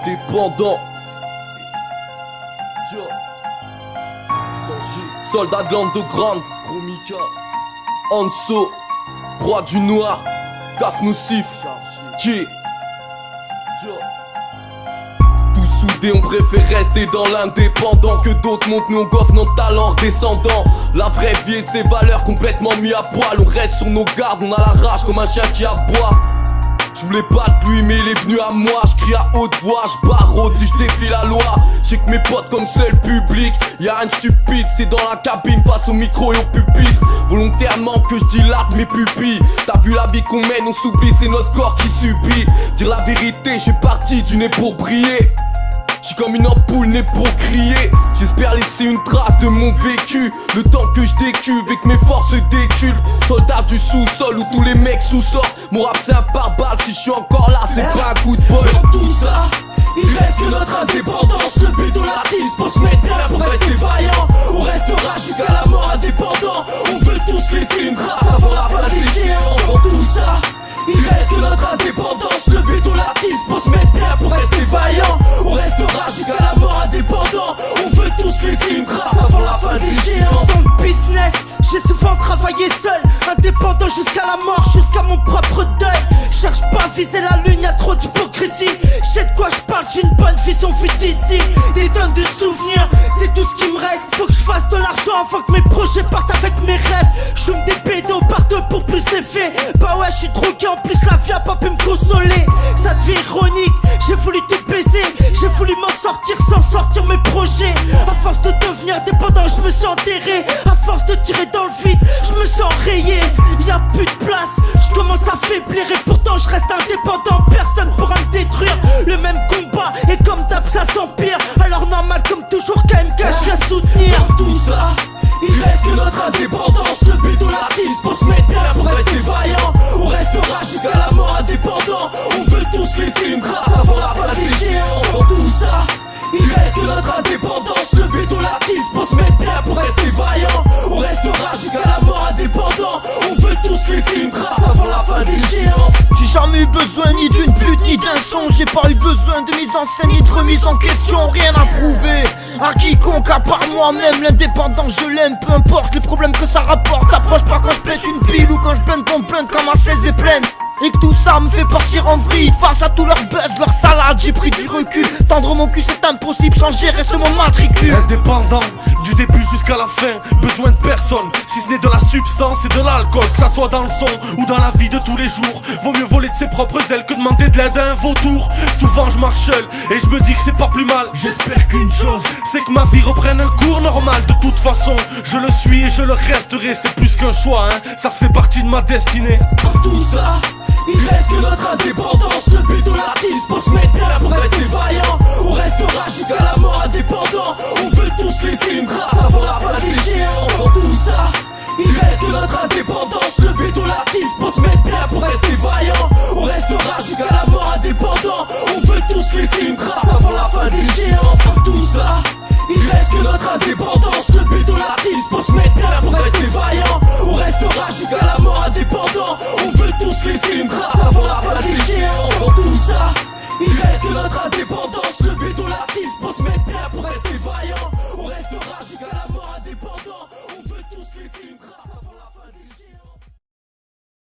Indépendant. Soldat de l'Underground. Romika. Anso. Roi du Noir. Gaf Nocif. Qui soudés, on préfère rester dans l'indépendant. Que d'autres montent nos gaufres, nos talents redescendants. La vraie vie et ses valeurs complètement mis à poil. On reste sur nos gardes, on a la rage comme un chien qui aboie. Je voulais pas de lui mais il est venu à moi. Je crie à haute voix, je barode et je défie la loi. J'ai que mes potes comme seul public. Y'a rien de stupide, c'est dans la cabine face au micro et au pupitre. Volontairement que je dilate mes pupilles. T'as vu la vie qu'on mène, on s'oublie, c'est notre corps qui subit. Dire la vérité, j'ai parti du nez pour briller. J'suis comme une ampoule née pour crier. J'espère laisser une trace de mon vécu. Le temps que je décuve et que mes forces déculent. Soldat du sous-sol où tous les mecs sous-sortent. Mon rap c'est un pare-balles, si je suis encore là c'est pas un coup de bol. Dans tout ça, il reste que notre indépendance. Le béton l'artiste pour se mettre bien pour rester vaillant. On restera jusqu'à la mort indépendant. On veut tous laisser une trace avant la fin des géants. Dans tout ça, il reste que notre indépendance. Le béton l'artiste pour se mettre bien pour rester vaillant. On restera jusqu'à la mort indépendant. On veut tous laisser une trace avant la fin des géants. Dans le business, j'ai souvent travaillé seul, indépendant jusqu'à la mort, jusqu'à mon propre deuil. Cherche pas à viser la lune, y'a trop d'hypocrisie. J'sais de quoi je parle, j'ai une bonne vision vue d'ici. Des tonnes de souvenirs, c'est tout ce qui me reste. Faut que je fasse de l'argent avant que mes projets partent avec mes rêves. J'fume des pédos par deux pour plus d'effet. Bah ouais, j'suis drogué, en plus la vie a pas pu me consoler. Ça devient ironique, j'ai voulu tout baiser. J'ai voulu m'en sortir sans sortir mes projets. À force de devenir dépendant, je me suis enterré. À force de tirer dans le vide, je me sens rayé. Y'a plus de place, je commence à faiblir. Et pourtant je reste indépendant, personne pourra me détruire. Le même combat, et comme d'hab ça s'empire. Alors normal comme toujours KMK, je viens soutenir. Dans tout ça, il reste que notre indépendance. Le béton l'artiste pour se mettre bien pour rester vaillant. On restera jusqu'à la mort indépendant. On veut tous laisser une trace avant la fin des géants. Dans tout ça, il reste que notre indépendance. Le béton l'artiste pour se mettre bien pour rester vaillant. On restera jusqu'à la mort indépendant. On veut tous laisser une trace avant la fin des géants. J'ai jamais eu besoin ni d'une pute ni d'un son. J'ai pas eu besoin de mise en scène ni de remise en question. Rien à prouver à quiconque à part moi-même. L'indépendance je l'aime, peu importe les problèmes que ça rapporte. T'approches pas quand je pète une pile ou quand je peine ton plainte quand ma chaise est pleine. Et que tout ça me fait partir en vrille. Face à tout leur buzz, leur salade, j'ai pris du recul. Tendre mon cul c'est impossible, changer reste mon matricule. Indépendant, du début jusqu'à la fin, besoin de personne, si ce n'est de la substance et de l'alcool. Que ça soit dans le son ou dans la vie de tous les jours. Vaut mieux voler de ses propres ailes que demander de l'aide à un vautour. Souvent je marche seul et je me dis que c'est pas plus mal. J'espère qu'une chose, c'est que ma vie reprenne un cours normal. De toute façon, je le suis et je le resterai. C'est plus qu'un choix, hein, ça fait partie de ma destinée. Dans tout ça, il reste que notre indépendance. Le béton l'artiste pour se mettre bien pour rester vaillant. On restera jusqu'à la mort indépendant. On veut tous laisser une trace avant la fin des géants. Dans tout ça, il reste que notre indépendance. Le béton l'artiste pour se mettre bien pour rester vaillant. On restera jusqu'à la mort indépendant. On veut tous laisser une trace avant la fin des géants. Dans tout ça, il reste que notre indépendance. Le béton l'artiste pour se mettre bien pour rester vaillant. On restera jusqu'à la mort indépendant. On veut tous laisser une trace avant